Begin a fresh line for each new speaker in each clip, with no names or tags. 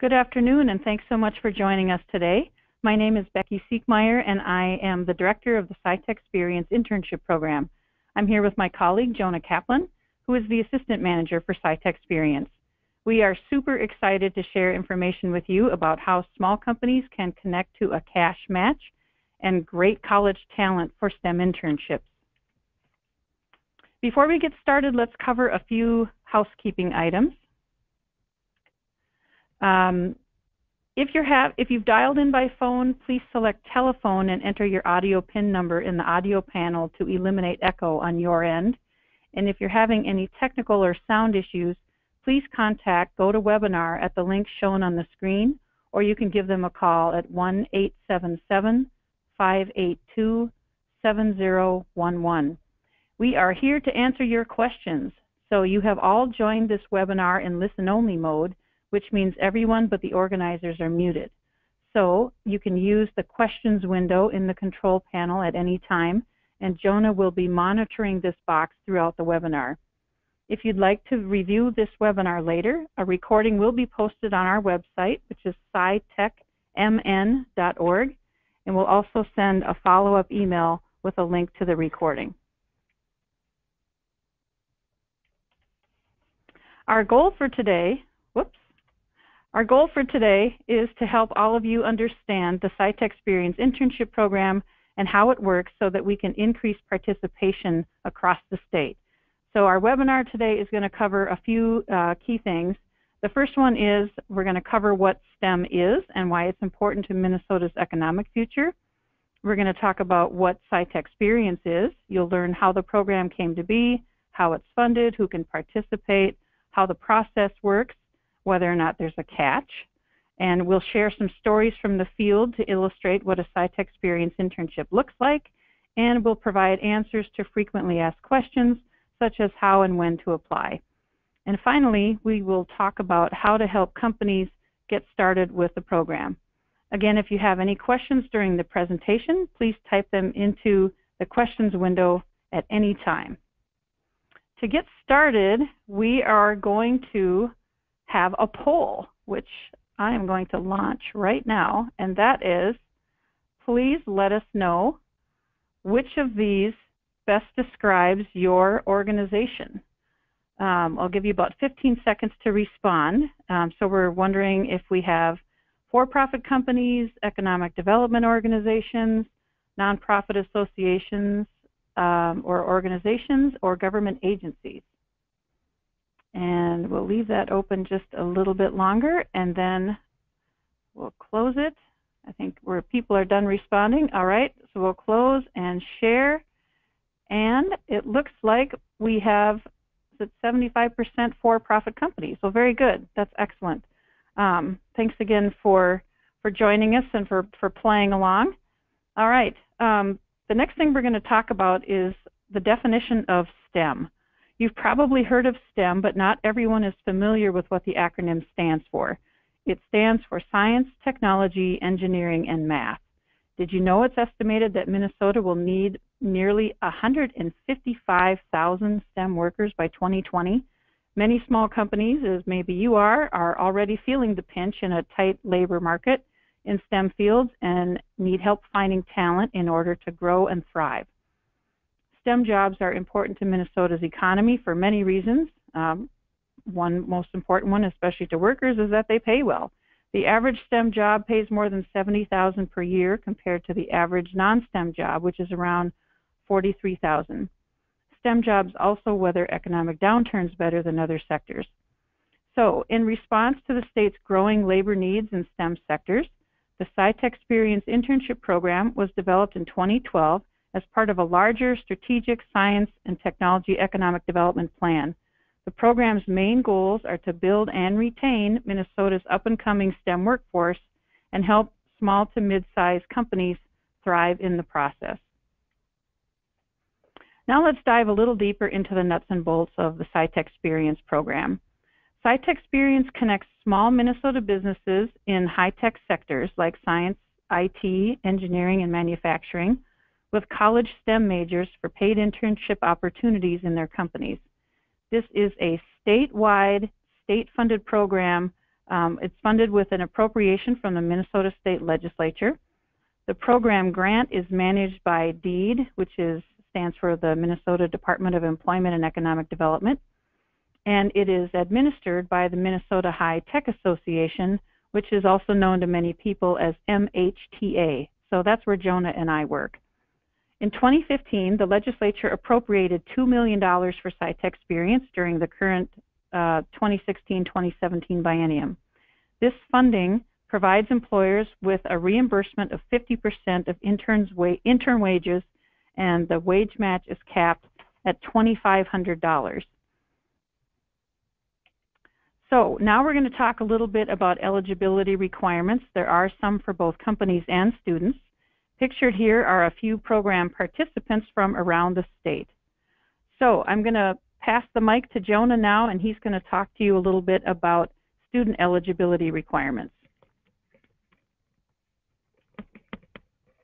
Good afternoon, and thanks so much for joining us today. My name is Becky Siekmeyer, and I am the director of the SciTechsperience Internship Program. I'm here with my colleague, Jonah Kaplan, who is the assistant manager for SciTechsperience. We are super excited to share information with you about how small companies can connect to a cash match and great college talent for STEM internships. Before we get started, let's cover a few housekeeping items. If you've dialed in by phone, please select telephone and enter your audio PIN number in the audio panel to eliminate echo on your end. And if you're having any technical or sound issues, please contact GoToWebinar at the link shown on the screen, or you can give them a call at 1-877-582-7011. We are here to answer your questions. So you have all joined this webinar in listen-only mode, which means everyone but the organizers are muted. So you can use the questions window in the control panel at any time, and Jonah will be monitoring this box throughout the webinar. If you'd like to review this webinar later, a recording will be posted on our website, which is scitechmn.org, and we'll also send a follow-up email with a link to the recording. Our goal for today is to help all of you understand the SciTechsperience Internship Program and how it works so that we can increase participation across the state. So our webinar today is going to cover a few key things. The first one is we're going to cover what STEM is and why it's important to Minnesota's economic future. We're going to talk about what SciTechsperience is. You'll learn how the program came to be, how it's funded, who can participate, how the process works, whether or not there's a catch, and we'll share some stories from the field to illustrate what a SciTechsperience internship looks like, and we'll provide answers to frequently asked questions, such as how and when to apply. And finally, we will talk about how to help companies get started with the program. Again, if you have any questions during the presentation, please type them into the questions window at any time. To get started, we are going to have a poll, which I am going to launch right now, and that is, please let us know which of these best describes your organization. I'll give you about 15 seconds to respond. So we're wondering if we have for-profit companies, economic development organizations, nonprofit associations, or organizations, or government agencies. And we'll leave that open just a little bit longer, and then we'll close it. I think where people are done responding. All right, so we'll close and share. And it looks like we have 75% for-profit companies. So very good. That's excellent. Thanks again for joining us and for playing along. All right. The next thing we're going to talk about is the definition of STEM. You've probably heard of STEM, but not everyone is familiar with what the acronym stands for. It stands for Science, Technology, Engineering, and Math. Did you know it's estimated that Minnesota will need nearly 155,000 STEM workers by 2020? Many small companies, as maybe you are already feeling the pinch in a tight labor market in STEM fields and need help finding talent in order to grow and thrive. STEM jobs are important to Minnesota's economy for many reasons. One most important one, especially to workers, is that they pay well. The average STEM job pays more than $70,000 per year compared to the average non-STEM job, which is around $43,000. STEM jobs also weather economic downturns better than other sectors. So, in response to the state's growing labor needs in STEM sectors, the SciTechsperience Internship Program was developed in 2012 as part of a larger strategic science and technology economic development plan. The program's main goals are to build and retain Minnesota's up-and-coming STEM workforce and help small to mid-sized companies thrive in the process. Now let's dive a little deeper into the nuts and bolts of the SciTechsperience program. SciTechsperience connects small Minnesota businesses in high-tech sectors like science, IT, engineering, and manufacturing with college STEM majors for paid internship opportunities in their companies. This is a statewide, state-funded program It's funded with an appropriation from the Minnesota State Legislature. The program grant is managed by DEED, which stands for the Minnesota Department of Employment and Economic Development, and it is administered by the Minnesota High Tech Association, which is also known to many people as MHTA. So that's where Jonah and I work. In 2015, the legislature appropriated $2 million for SciTechsperience during the current 2016-2017 biennium. This funding provides employers with a reimbursement of 50% of intern wages, and the wage match is capped at $2,500. So now we're going to talk a little bit about eligibility requirements. There are some for both companies and students. Pictured here are a few program participants from around the state. So I'm going to pass the mic to Jonah now, and he's going to talk to you a little bit about student eligibility requirements.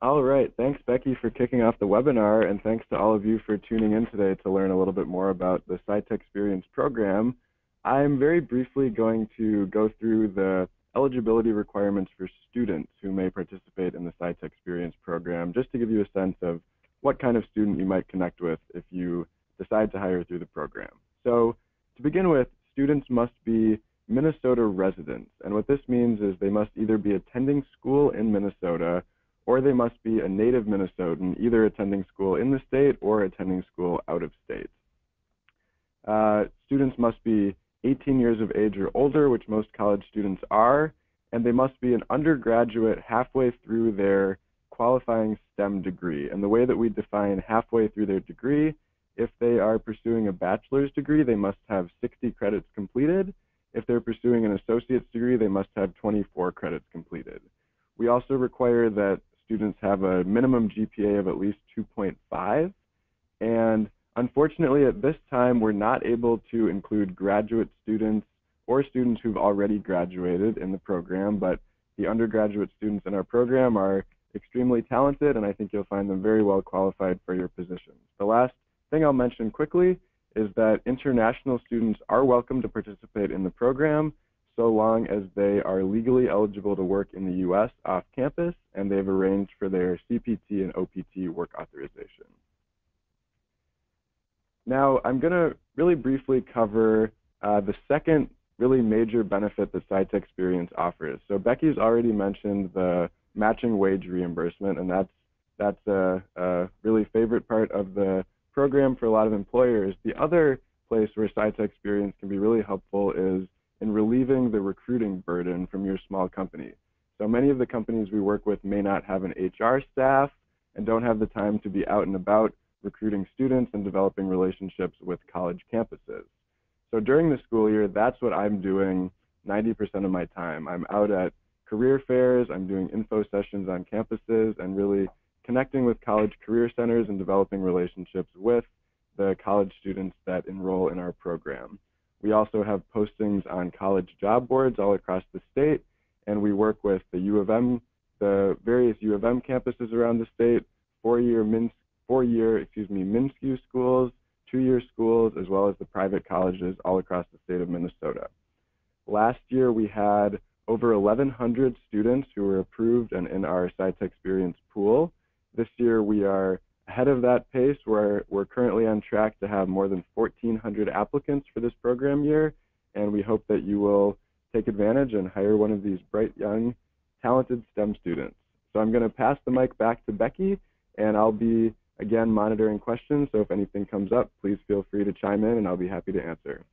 All right, thanks Becky for kicking off the webinar, and thanks to all of you for tuning in today to learn a little bit more about the SciTechsperience program. I'm very briefly going to go through the eligibility requirements for students who may participate in the SciTechsperience program, just to give you a sense of what kind of student you might connect with if you decide to hire through the program. So to begin with, students must be Minnesota residents, and what this means is they must either be attending school in Minnesota or they must be a native Minnesotan, either attending school in the state or attending school out of state. Students must be 18 years of age or older, which most college students are, and they must be an undergraduate halfway through their qualifying STEM degree. And the way that we define halfway through their degree, if they are pursuing a bachelor's degree, they must have 60 credits completed. If they're pursuing an associate's degree, they must have 24 credits completed. We also require that students have a minimum GPA of at least 2.5, and unfortunately, at this time, we're not able to include graduate students or students who've already graduated in the program, but the undergraduate students in our program are extremely talented, and I think you'll find them very well qualified for your positions. The last thing I'll mention quickly is that international students are welcome to participate in the program so long as they are legally eligible to work in the U.S. off campus and they've arranged for their CPT and OPT work authorization. Now, I'm going to really briefly cover the second really major benefit that SciTechsperience offers. So Becky's already mentioned the matching wage reimbursement, and that's a really favorite part of the program for a lot of employers. The other place where SciTechsperience can be really helpful is in relieving the recruiting burden from your small company. So many of the companies we work with may not have an HR staff and don't have the time to be out and about recruiting students and developing relationships with college campuses. So during the school year, that's what I'm doing 90% of my time. I'm out at career fairs, I'm doing info sessions on campuses, and really connecting with college career centers and developing relationships with the college students that enroll in our program. We also have postings on college job boards all across the state, and we work with the U of M, the various U of M campuses around the state, four-year MINSCU schools, two-year schools, as well as the private colleges all across the state of Minnesota. Last year, we had over 1,100 students who were approved and in our SciTechsperience pool. This year, we are ahead of that pace, where we're currently on track to have more than 1,400 applicants for this program year, and we hope that you will take advantage and hire one of these bright, young, talented STEM students. So I'm going to pass the mic back to Becky, and I'll be, again, monitoring questions, so if anything comes up, please feel free to chime in, and I'll be happy to answer.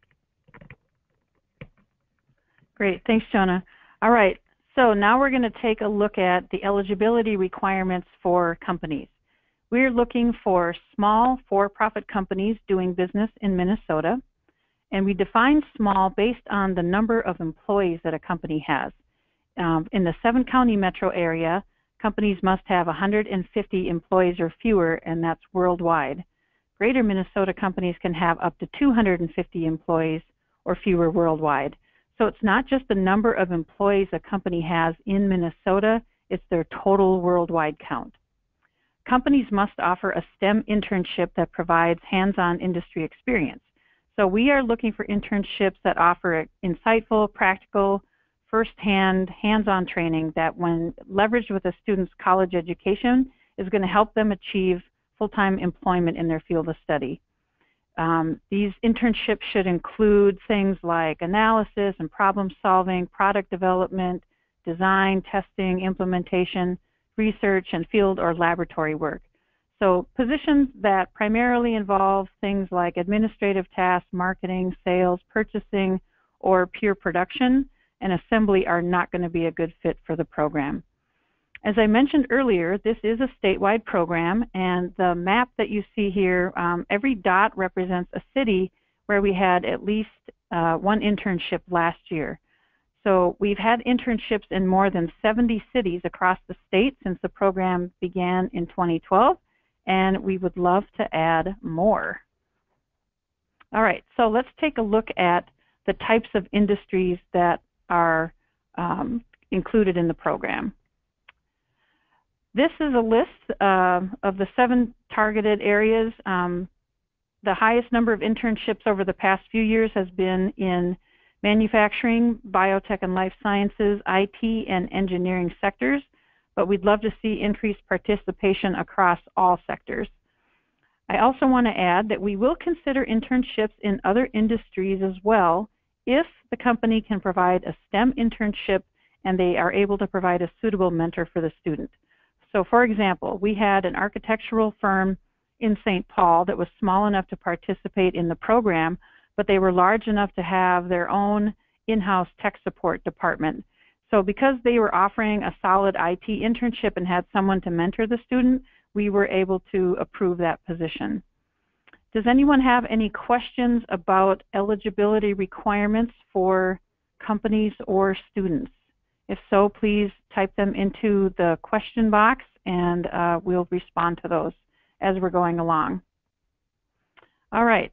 Great. Thanks, Jonah. All right. So now we're going to take a look at the eligibility requirements for companies. We're looking for small for-profit companies doing business in Minnesota, and we define small based on the number of employees that a company has. In the 7-county metro area, companies must have 150 employees or fewer, and that's worldwide. Greater Minnesota companies can have up to 250 employees or fewer worldwide. So it's not just the number of employees a company has in Minnesota, it's their total worldwide count. Companies must offer a STEM internship that provides hands-on industry experience. So we are looking for internships that offer insightful, practical, firsthand, hands-on training that, when leveraged with a student's college education, is going to help them achieve full-time employment in their field of study. These internships should include things like analysis and problem solving, product development, design, testing, implementation, research, and field or laboratory work. So positions that primarily involve things like administrative tasks, marketing, sales, purchasing, or pure production and assembly are not going to be a good fit for the program. As I mentioned earlier, this is a statewide program, and the map that you see here, every dot represents a city where we had at least one internship last year. So we've had internships in more than 70 cities across the state since the program began in 2012, and we would love to add more. All right, so let's take a look at the types of industries that are included in the program. This is a list of the 7 targeted areas. The highest number of internships over the past few years has been in manufacturing, biotech and life sciences, IT, and engineering sectors, but we'd love to see increased participation across all sectors. I also want to add that we will consider internships in other industries as well if the company can provide a STEM internship and they are able to provide a suitable mentor for the student. So for example, we had an architectural firm in St. Paul that was small enough to participate in the program, but they were large enough to have their own in-house tech support department. So because they were offering a solid IT internship and had someone to mentor the student, we were able to approve that position. Does anyone have any questions about eligibility requirements for companies or students? If so, please type them into the question box and we'll respond to those as we're going along. All right.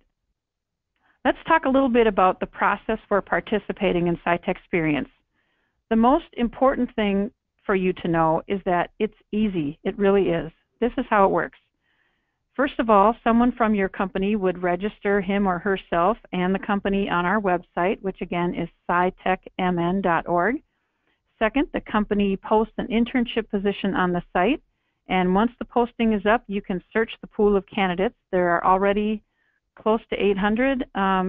Let's talk a little bit about the process for participating in SciTechsperience. The most important thing for you to know is that it's easy. It really is. This is how it works. First of all, someone from your company would register him or herself and the company on our website, which again is scitechmn.org. Second, the company posts an internship position on the site, and once the posting is up, you can search the pool of candidates. There are already close to 800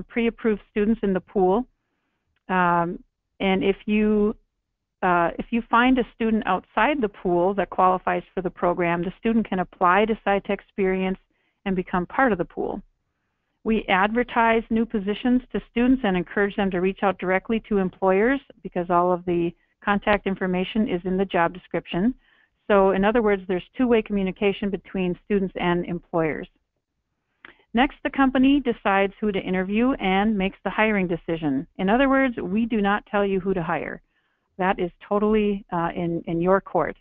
pre-approved students in the pool, and if you find a student outside the pool that qualifies for the program, the student can apply to SciTechsperience and become part of the pool. We advertise new positions to students and encourage them to reach out directly to employers because all of the contact information is in the job description. So in other words, there's two-way communication between students and employers. Next, the company decides who to interview and makes the hiring decision. In other words, we do not tell you who to hire. That is totally in your court.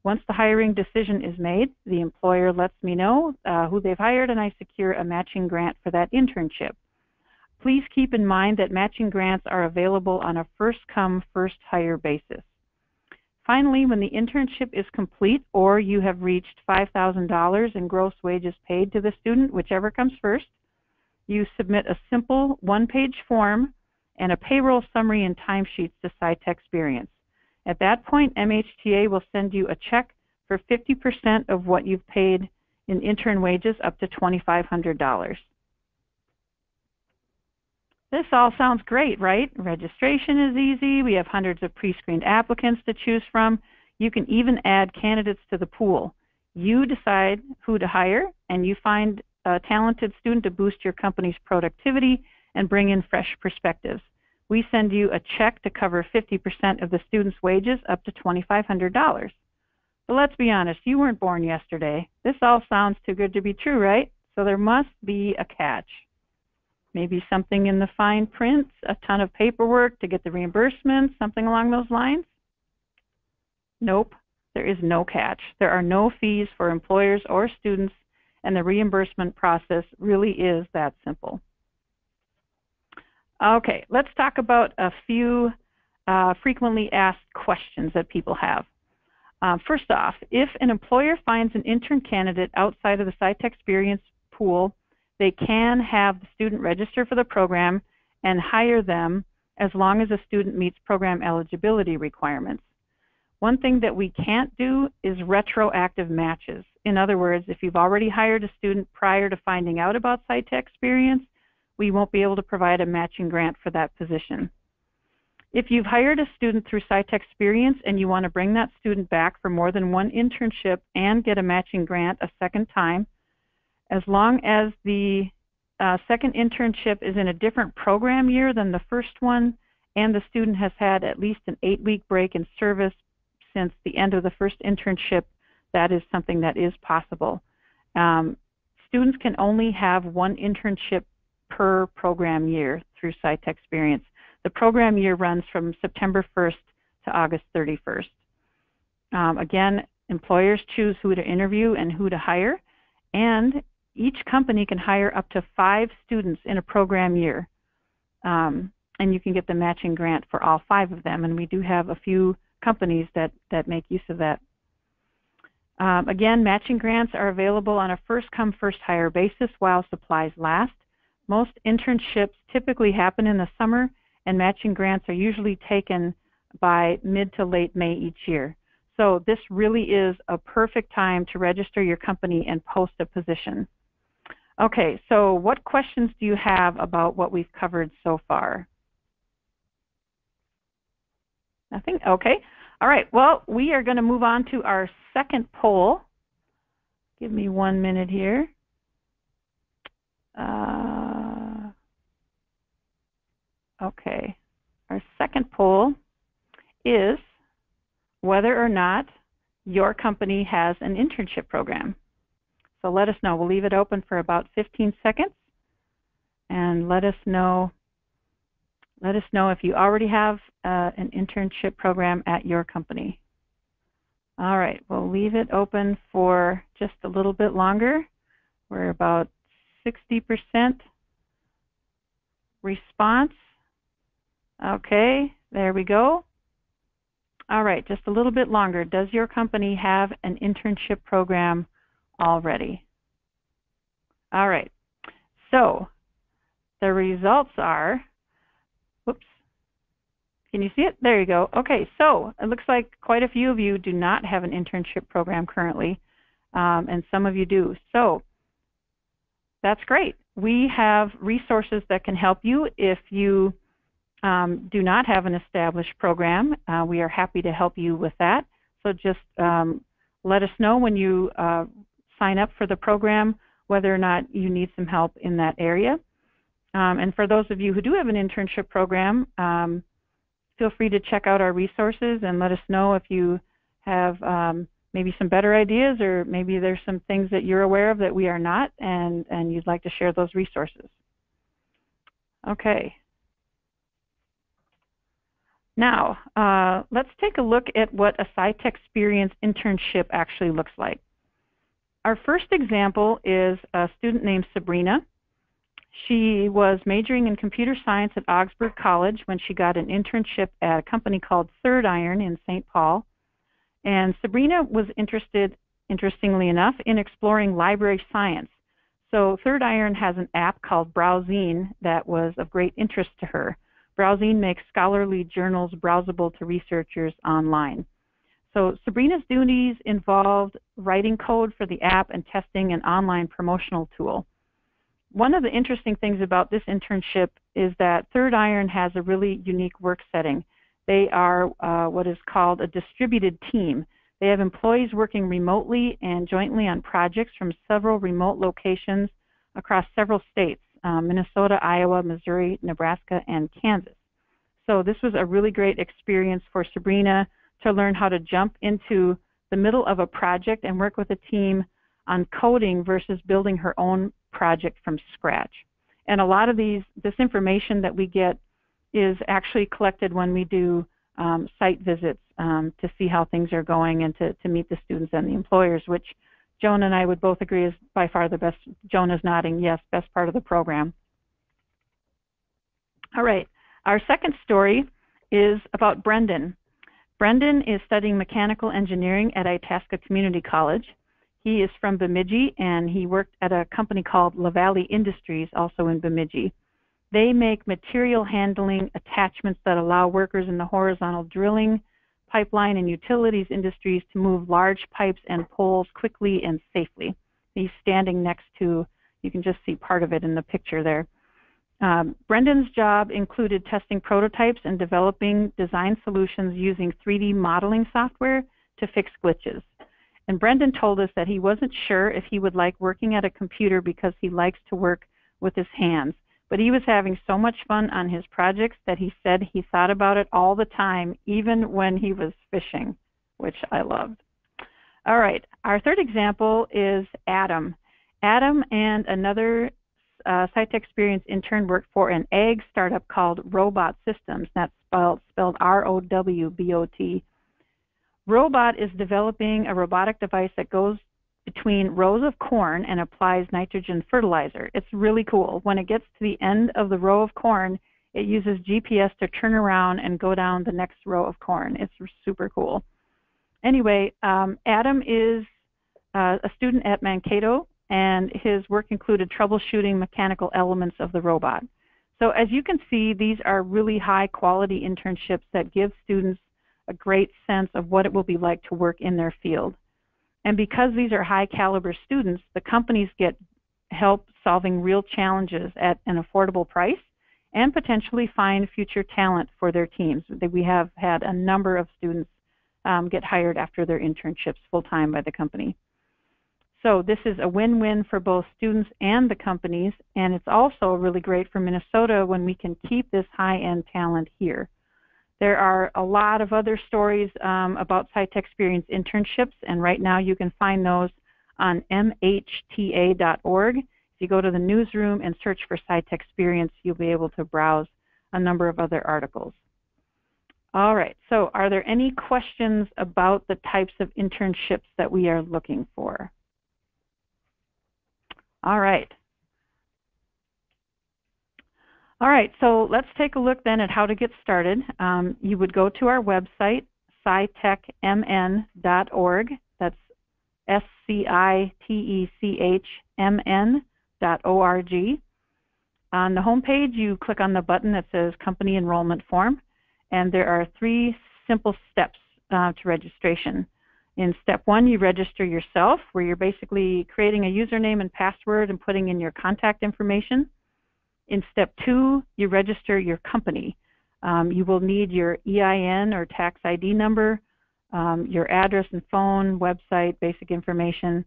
Once the hiring decision is made, the employer lets me know who they've hired and I secure a matching grant for that internship. Please keep in mind that matching grants are available on a first-come, first-hire basis. Finally, when the internship is complete or you have reached $5,000 in gross wages paid to the student, whichever comes first, you submit a simple one-page form and a payroll summary and timesheets to SciTechsperience. At that point, MHTA will send you a check for 50% of what you've paid in intern wages up to $2,500. This all sounds great, right? Registration is easy. We have hundreds of pre-screened applicants to choose from. You can even add candidates to the pool. You decide who to hire, and you find a talented student to boost your company's productivity and bring in fresh perspectives. We send you a check to cover 50% of the student's wages up to $2,500. But let's be honest, you weren't born yesterday. This all sounds too good to be true, right? So there must be a catch. Maybe something in the fine print, a ton of paperwork to get the reimbursement, something along those lines? Nope, there is no catch. There are no fees for employers or students, and the reimbursement process really is that simple. Okay, let's talk about a few frequently asked questions that people have. First off, if an employer finds an intern candidate outside of the SciTechsperience pool, they can have the student register for the program and hire them as long as a student meets program eligibility requirements. One thing that we can't do is retroactive matches. In other words, if you've already hired a student prior to finding out about SciTechsperience, we won't be able to provide a matching grant for that position. If you've hired a student through SciTechsperience and you want to bring that student back for more than one internship and get a matching grant a second time, as long as the second internship is in a different program year than the first one and the student has had at least an 8-week break in service since the end of the first internship, that is something that is possible. Students can only have one internship per program year through SciTechsperience. The program year runs from September 1st to August 31st. Again, employers choose who to interview and who to hire, and each company can hire up to 5 students in a program year. And you can get the matching grant for all 5 of them, and we do have a few companies that make use of that. Again, matching grants are available on a first-come, first-hire basis while supplies last. Most internships typically happen in the summer, and matching grants are usually taken by mid to late May each year. So this really is a perfect time to register your company and post a position. Okay, so what questions do you have about what we've covered so far? Nothing? Okay. All right. Well, we are going to move on to our second poll. Give me 1 minute here. Okay. Our second poll is whether or not your company has an internship program. So let us know. We'll leave it open for about 15 seconds and let us know if you already have an internship program at your company. All right, we'll leave it open for just a little bit longer. We're about 60% response. Okay, there we go. All right, just a little bit longer. Does your company have an internship program already? All right, so the results are, whoops, can you see it? There you go. Okay, so it looks like quite a few of you do not have an internship program currently, and some of you do. So that's great. We have resources that can help you if you do not have an established program. We are happy to help you with that. So just let us know when you sign up for the program whether or not you need some help in that area. And for those of you who do have an internship program, feel free to check out our resources and let us know if you have maybe some better ideas, or maybe there's some things that you're aware of that we are not, and you'd like to share those resources. Okay. Now, let's take a look at what a SciTechsperience internship actually looks like. Our first example is a student named Sabrina. She was majoring in computer science at Augsburg College when she got an internship at a company called Third Iron in St. Paul. And Sabrina was interested, interestingly enough, in exploring library science. So Third Iron has an app called Browsine that was of great interest to her. Browsine makes scholarly journals browsable to researchers online. So Sabrina's duties involved writing code for the app and testing an online promotional tool. One of the interesting things about this internship is that Third Iron has a really unique work setting. They are what is called a distributed team. They have employees working remotely and jointly on projects from several remote locations across several states, Minnesota, Iowa, Missouri, Nebraska, and Kansas. So this was a really great experience for Sabrina to learn how to jump into the middle of a project and work with a team on coding versus building her own project from scratch. And a lot of this information that we get is actually collected when we do site visits to see how things are going and to meet the students and the employers, which Joan and I would both agree is by far the best. Joan is nodding, yes, best part of the program. All right, our second story is about Brendan. Brendan is studying mechanical engineering at Itasca Community College. He is from Bemidji, and he worked at a company called La Valley Industries, also in Bemidji. They make material handling attachments that allow workers in the horizontal drilling, pipeline, and utilities industries to move large pipes and poles quickly and safely. He's standing next to, you can just see part of it in the picture there. Brendan's job included testing prototypes and developing design solutions using 3D modeling software to fix glitches. And Brendan told us that he wasn't sure if he would like working at a computer because he likes to work with his hands. But he was having so much fun on his projects that he said he thought about it all the time, even when he was fishing, which I loved. All right, our third example is Adam. Adam and another SciTechsperience intern worked for an ag startup called Robot Systems. That's spelled R-O-W-B-O-T. Robot is developing a robotic device that goes between rows of corn and applies nitrogen fertilizer. It's really cool. When it gets to the end of the row of corn, it uses GPS to turn around and go down the next row of corn. It's super cool. Anyway, Adam is a student at Mankato, and his work included troubleshooting mechanical elements of the robot. So as you can see, these are really high quality internships that give students a great sense of what it will be like to work in their field. And because these are high caliber students, the companies get help solving real challenges at an affordable price and potentially find future talent for their teams. We have had a number of students get hired after their internships full-time by the company. So this is a win-win for both students and the companies, and it's also really great for Minnesota when we can keep this high-end talent here. There are a lot of other stories about SciTechsperience internships, and right now you can find those on mhta.org. If you go to the newsroom and search for SciTechsperience, you'll be able to browse a number of other articles. All right, so are there any questions about the types of internships that we are looking for? All right. All right, so let's take a look then at how to get started. You would go to our website, scitechmn.org. That's scitechmn.org. On the home page, you click on the button that says Company Enrollment Form, and there are 3 simple steps to registration. In step 1, you register yourself, where you're basically creating a username and password and putting in your contact information. In step 2, you register your company. You will need your EIN or tax ID number, your address and phone, website, basic information,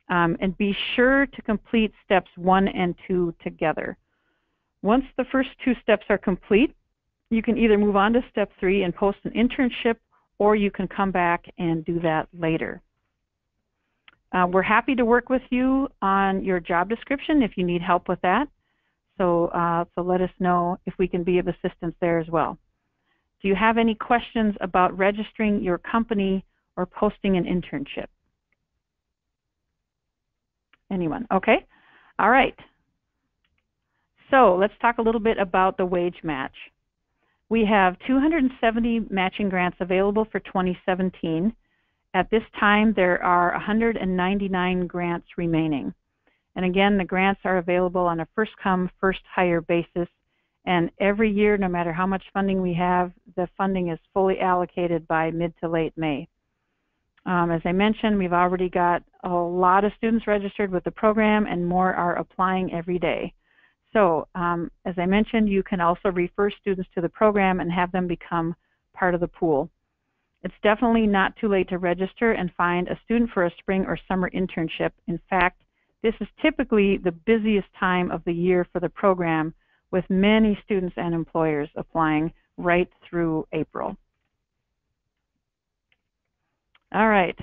and be sure to complete steps 1 and 2 together. Once the first 2 steps are complete, you can either move on to step 3 and post an internship, or you can come back and do that later. We're happy to work with you on your job description if you need help with that. So let us know if we can be of assistance there as well. Do you have any questions about registering your company or posting an internship? Anyone? Okay. All right. So let's talk a little bit about the wage match. We have 270 matching grants available for 2017. At this time, there are 199 grants remaining. And again, the grants are available on a first-come, first-hire basis. And every year, no matter how much funding we have, the funding is fully allocated by mid to late May. As I mentioned, we've already got a lot of students registered with the program, and more are applying every day. So, as I mentioned, you can also refer students to the program and have them become part of the pool. It's definitely not too late to register and find a student for a spring or summer internship. In fact, this is typically the busiest time of the year for the program, with many students and employers applying right through April. All right,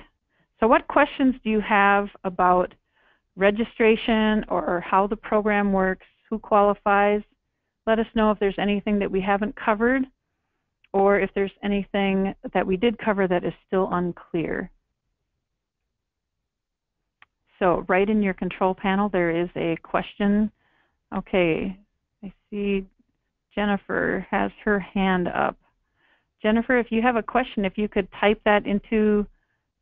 so what questions do you have about registration or how the program works, who qualifies? Let us know if there's anything that we haven't covered, or if there's anything that we did cover that is still unclear. So right in your control panel, there is a question. Okay, I see Jennifer has her hand up. Jennifer, if you have a question, if you could type that into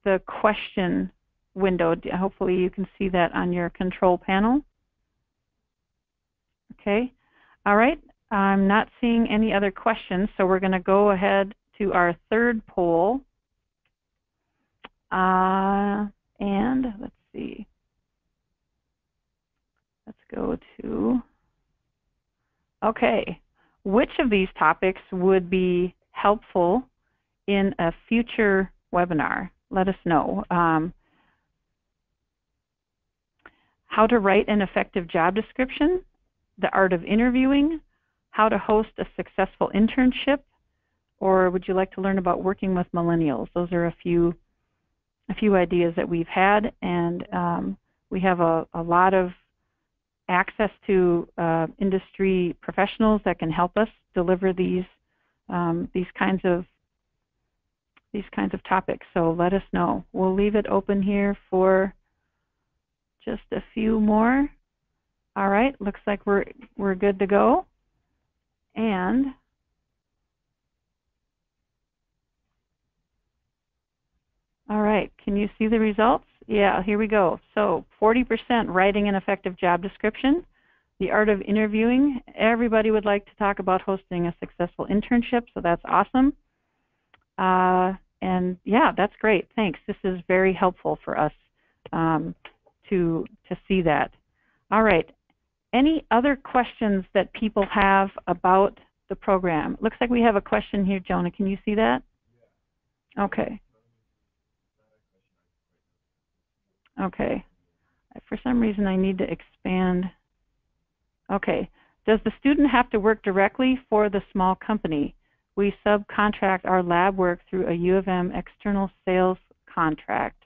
the question window, hopefully you can see that on your control panel. Okay, All right, I'm not seeing any other questions, so we're going to go ahead to our third poll. And let's see. Let's go to, okay, which of these topics would be helpful in a future webinar? Let us know. How to write an effective job description, the art of interviewing, how to host a successful internship, or would you like to learn about working with millennials? Those are a few ideas that we've had, and we have a lot of access to industry professionals that can help us deliver these kinds of topics. So let us know. We'll leave it open here for just a few more. All right, looks like we're good to go. And all right, can you see the results? Yeah, here we go. So 40% writing an effective job description, the art of interviewing. Everybody would like to talk about hosting a successful internship, so that's awesome. And yeah, that's great. Thanks. This is very helpful for us to see that. All right. Any other questions that people have about the program? Looks like we have a question here, Jonah. Can you see that? Okay. Okay. For some reason, I need to expand. Okay. Does the student have to work directly for the small company? We subcontract our lab work through a U of M external sales contract.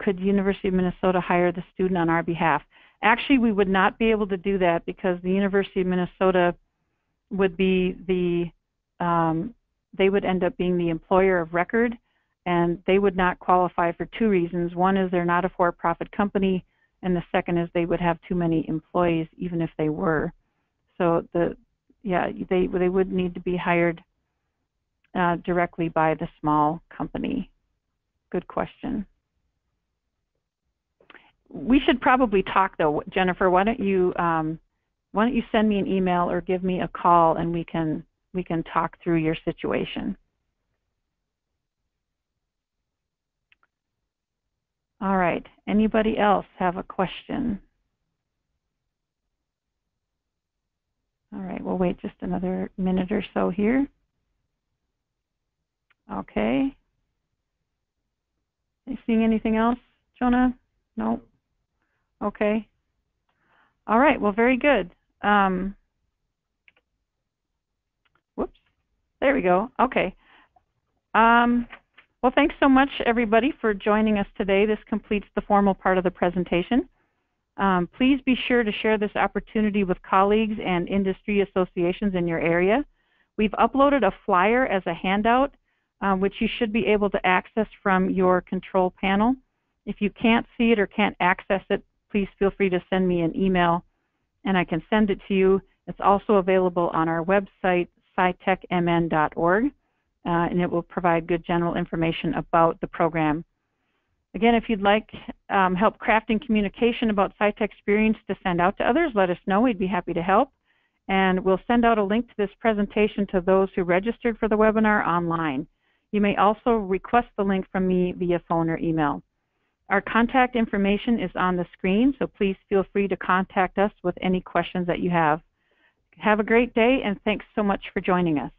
Could University of Minnesota hire the student on our behalf? Actually, we would not be able to do that because the University of Minnesota would be they would end up being the employer of record, and they would not qualify for two reasons. One is they're not a for-profit company, and the second is they would have too many employees even if they were. So they would need to be hired directly by the small company. Good question. We should probably talk though, Jennifer. Why don't you send me an email or give me a call, and we can talk through your situation. All right. Anybody else have a question? All right. We'll wait just another minute or so here. Okay. Are you seeing anything else, Jonah? No. Okay. All right. Well, very good. Whoops. There we go. Okay. Well, thanks so much, everybody, for joining us today. This completes the formal part of the presentation. Please be sure to share this opportunity with colleagues and industry associations in your area. We've uploaded a flyer as a handout, which you should be able to access from your control panel. If you can't see it or can't access it, please feel free to send me an email, and I can send it to you. It's also available on our website, scitechmn.org, and it will provide good general information about the program. Again, if you'd like help crafting communication about SciTechsperience to send out to others, let us know. We'd be happy to help. And we'll send out a link to this presentation to those who registered for the webinar online. You may also request the link from me via phone or email. Our contact information is on the screen, so please feel free to contact us with any questions that you have. Have a great day, and thanks so much for joining us.